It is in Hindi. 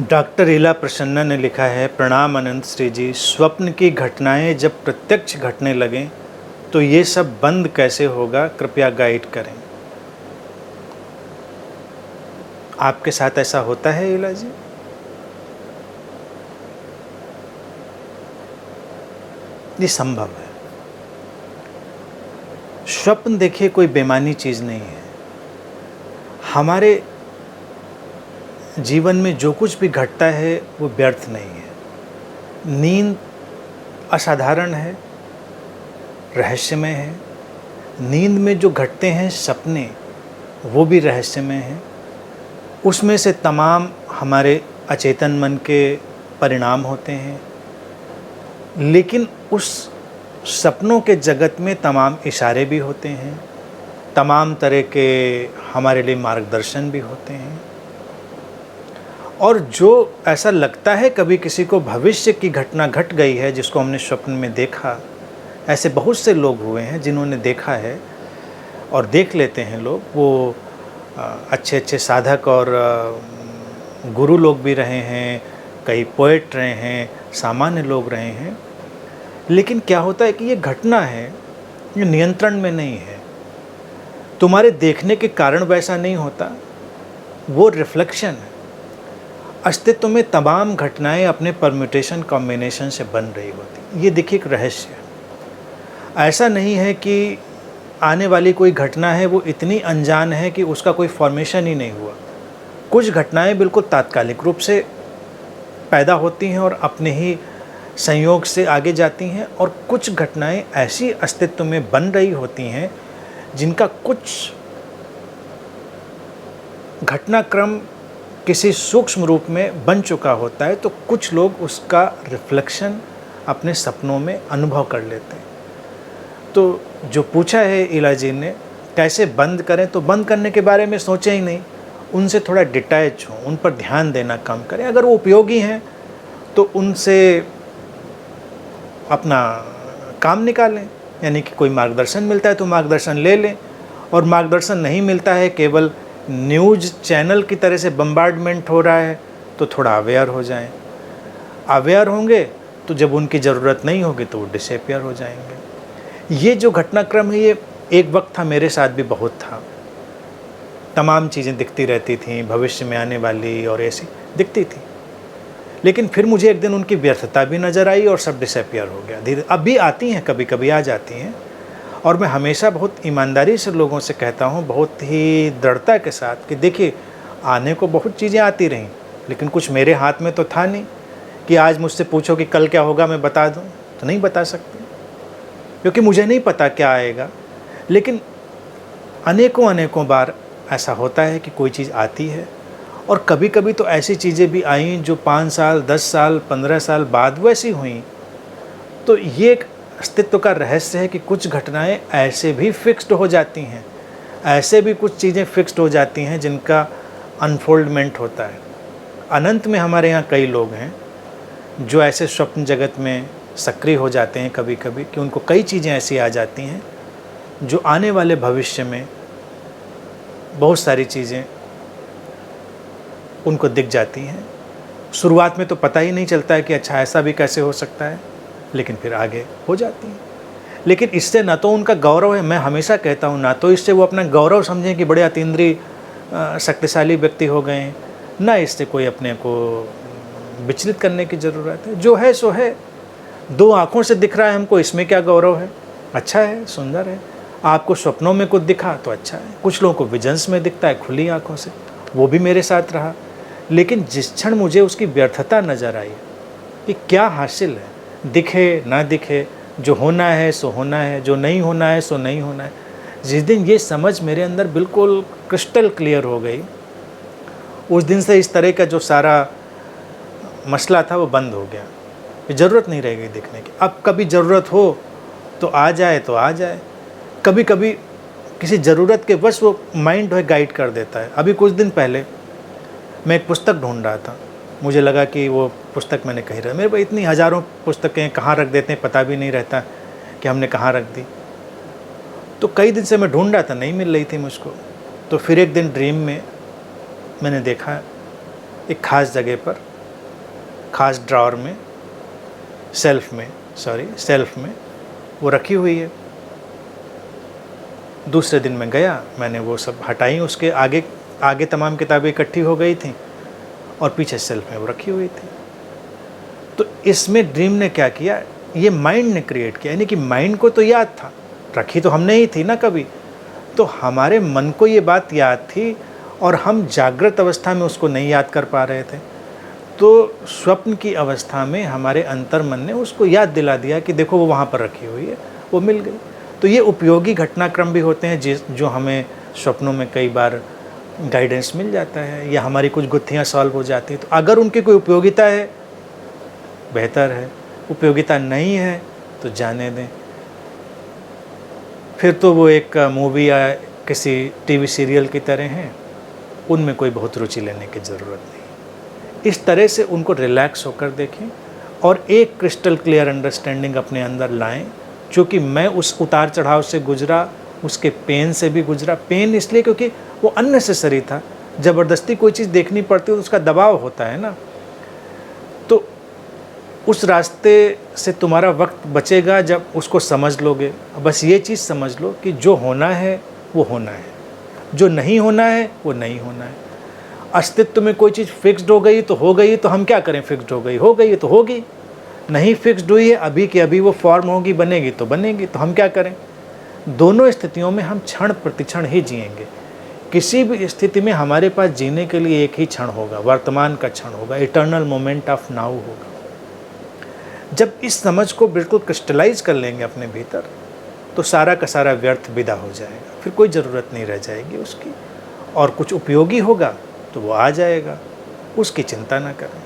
डॉक्टर इला प्रसन्ना ने लिखा है, प्रणाम अनंत श्री जी। स्वप्न की घटनाएं जब प्रत्यक्ष घटने लगें तो ये सब बंद कैसे होगा, कृपया गाइड करें। आपके साथ ऐसा होता है इला जी? ये संभव है। स्वप्न देखिए कोई बेमानी चीज़ नहीं है। हमारे जीवन में जो कुछ भी घटता है वो व्यर्थ नहीं है। नींद असाधारण है, रहस्यमय है। नींद में जो घटते हैं सपने, वो भी रहस्यमय हैं। उसमें से तमाम हमारे अचेतन मन के परिणाम होते हैं, लेकिन उस सपनों के जगत में तमाम इशारे भी होते हैं, तमाम तरह के हमारे लिए मार्गदर्शन भी होते हैं। और जो ऐसा लगता है कभी किसी को भविष्य की घटना घट गई है जिसको हमने स्वप्न में देखा, ऐसे बहुत से लोग हुए हैं जिन्होंने देखा है और देख लेते हैं लोग। वो अच्छे अच्छे साधक और गुरु लोग भी रहे हैं, कई पोएट रहे हैं, सामान्य लोग रहे हैं। लेकिन क्या होता है कि ये घटना है, ये नियंत्रण में नहीं है। तुम्हारे देखने के कारण वैसा नहीं होता, वो रिफ्लेक्शन है। अस्तित्व में तमाम घटनाएं अपने परम्यूटेशन कॉम्बिनेशन से बन रही होती। ये देखिए एक रहस्य है। ऐसा नहीं है कि आने वाली कोई घटना है वो इतनी अनजान है कि उसका कोई फॉर्मेशन ही नहीं हुआ। कुछ घटनाएं बिल्कुल तात्कालिक रूप से पैदा होती हैं और अपने ही संयोग से आगे जाती हैं, और कुछ घटनाएं ऐसी अस्तित्व में बन रही होती हैं जिनका कुछ घटनाक्रम किसी सूक्ष्म रूप में बन चुका होता है, तो कुछ लोग उसका रिफ्लेक्शन अपने सपनों में अनुभव कर लेते हैं। तो जो पूछा है इला जी ने कैसे बंद करें, तो बंद करने के बारे में सोचें ही नहीं, उनसे थोड़ा डिटैच हों, उन पर ध्यान देना कम करें। अगर वो उपयोगी हैं तो उनसे अपना काम निकालें, यानी कि कोई मार्गदर्शन मिलता है तो मार्गदर्शन ले लें, और मार्गदर्शन नहीं मिलता है, केवल न्यूज़ चैनल की तरह से बम्बार्डमेंट हो रहा है, तो थोड़ा अवेयर हो जाएं। अवेयर होंगे तो जब उनकी ज़रूरत नहीं होगी तो वो डिसअपियर हो जाएंगे। ये जो घटनाक्रम है ये एक वक्त था, मेरे साथ भी बहुत था। तमाम चीज़ें दिखती रहती थीं, भविष्य में आने वाली और ऐसी दिखती थी। लेकिन फिर मुझे एक दिन उनकी व्यर्थता भी नज़र आई और सब डिसअपियर हो गया। धीरे अब भी आती हैं, कभी कभी आ जाती हैं, और मैं हमेशा बहुत ईमानदारी से लोगों से कहता हूँ, बहुत ही दृढ़ता के साथ, कि देखिए आने को बहुत चीज़ें आती रहीं, लेकिन कुछ मेरे हाथ में तो था नहीं कि आज मुझसे पूछो कि कल क्या होगा मैं बता दूँ, तो नहीं बता सकते, क्योंकि मुझे नहीं पता क्या आएगा। लेकिन अनेकों बार ऐसा होता है कि कोई चीज़ आती है, और कभी कभी तो ऐसी चीज़ें भी आईं जो 5 साल 10 साल 15 साल बाद वैसी हुई। तो ये एक अस्तित्व का रहस्य है कि कुछ घटनाएं ऐसे भी फिक्स्ड हो जाती हैं, ऐसे भी कुछ चीज़ें फिक्स्ड हो जाती हैं जिनका अनफोल्डमेंट होता है। अनंत में हमारे यहाँ कई लोग हैं जो ऐसे स्वप्न जगत में सक्रिय हो जाते हैं कभी कभी, कि उनको कई चीज़ें ऐसी आ जाती हैं जो आने वाले भविष्य में बहुत सारी चीज़ें उनको दिख जाती हैं। शुरुआत में तो पता ही नहीं चलता है कि अच्छा ऐसा भी कैसे हो सकता है, लेकिन फिर आगे हो जाती हैं। लेकिन इससे ना तो उनका गौरव है, मैं हमेशा कहता हूँ, ना तो इससे वो अपना गौरव समझें कि बड़े अतीन्द्रिय शक्तिशाली व्यक्ति हो गए हैं, ना इससे कोई अपने को विचलित करने की ज़रूरत है। जो है सो है, 2 आँखों से दिख रहा है हमको, इसमें क्या गौरव है? अच्छा है, सुंदर है। आपको स्वप्नों में कुछ दिखा तो अच्छा है, कुछ लोगों को विजन्स में दिखता है खुली आँखों से, वो भी मेरे साथ रहा। लेकिन जिस क्षण मुझे उसकी व्यर्थता नज़र आई कि क्या हासिल है, दिखे ना दिखे, जो होना है सो होना है, जो नहीं होना है सो नहीं होना है, जिस दिन ये समझ मेरे अंदर बिल्कुल क्रिस्टल क्लियर हो गई, उस दिन से इस तरह का जो सारा मसला था वो बंद हो गया। ज़रूरत नहीं रह गई दिखने की। अब कभी ज़रूरत हो तो आ जाए तो आ जाए, कभी कभी किसी ज़रूरत के वश वो माइंड है गाइड कर देता है। अभी कुछ दिन पहले मैं एक पुस्तक ढूंढ रहा था, मुझे लगा कि वो पुस्तक मैंने कहीं रखा। मेरे पास इतनी हज़ारों पुस्तकें कहाँ रख देते हैं पता भी नहीं रहता कि हमने कहाँ रख दी। तो कई दिन से मैं ढूंढ रहा था, नहीं मिल रही थी मुझको। तो फिर एक दिन ड्रीम में मैंने देखा एक ख़ास जगह पर खास ड्रॉअर में, सेल्फ में वो रखी हुई है। दूसरे दिन मैं गया, मैंने वो सब हटाई, उसके आगे आगे तमाम किताबें इकट्ठी हो गई थी और पीछे सेल्फ में वो रखी हुई थी। तो इसमें ड्रीम ने क्या किया, ये माइंड ने क्रिएट किया, यानी कि माइंड को तो याद था, रखी तो हमने ही थी ना कभी, तो हमारे मन को ये बात याद थी और हम जागृत अवस्था में उसको नहीं याद कर पा रहे थे। तो स्वप्न की अवस्था में हमारे अंतर्मन ने उसको याद दिला दिया कि देखो वो वहाँ पर रखी हुई है, वो मिल गई। तो ये उपयोगी घटनाक्रम भी होते हैं जो हमें स्वप्नों में कई बार गाइडेंस मिल जाता है या हमारी कुछ गुत्थियाँ सॉल्व हो जाती हैं। तो अगर उनकी कोई उपयोगिता है बेहतर है, उपयोगिता नहीं है तो जाने दें। फिर तो वो एक मूवी या किसी टीवी सीरियल की तरह हैं, उनमें कोई बहुत रुचि लेने की ज़रूरत नहीं। इस तरह से उनको रिलैक्स होकर देखें और एक क्रिस्टल क्लियर अंडरस्टैंडिंग अपने अंदर लाएं। क्योंकि मैं उस उतार चढ़ाव से गुजरा, उसके पेन से भी गुजरा। पेन इसलिए क्योंकि वो अननेसेसरी था, ज़बरदस्ती कोई चीज़ देखनी पड़ती है तो उसका दबाव होता है ना। तो उस रास्ते से तुम्हारा वक्त बचेगा जब उसको समझ लोगे। बस ये चीज़ समझ लो कि जो होना है वो होना है, जो नहीं होना है वो नहीं होना है। अस्तित्व में कोई चीज़ फिक्स्ड हो गई तो हो गई, तो हम क्या करें, फिक्स्ड हो गई तो होगी। नहीं फिक्स्ड हुई है, अभी की अभी वो फॉर्म होगी, बनेगी तो बनेगी, तो हम क्या करें। दोनों स्थितियों में हम क्षण प्रतिक्षण ही जिएंगे। किसी भी स्थिति में हमारे पास जीने के लिए एक ही क्षण होगा, वर्तमान का क्षण होगा, इटर्नल मोमेंट ऑफ नाउ होगा। जब इस समझ को बिल्कुल क्रिस्टलाइज कर लेंगे अपने भीतर, तो सारा का सारा व्यर्थ विदा हो जाएगा, फिर कोई ज़रूरत नहीं रह जाएगी उसकी। और कुछ उपयोगी होगा तो वो आ जाएगा, उसकी चिंता ना करें।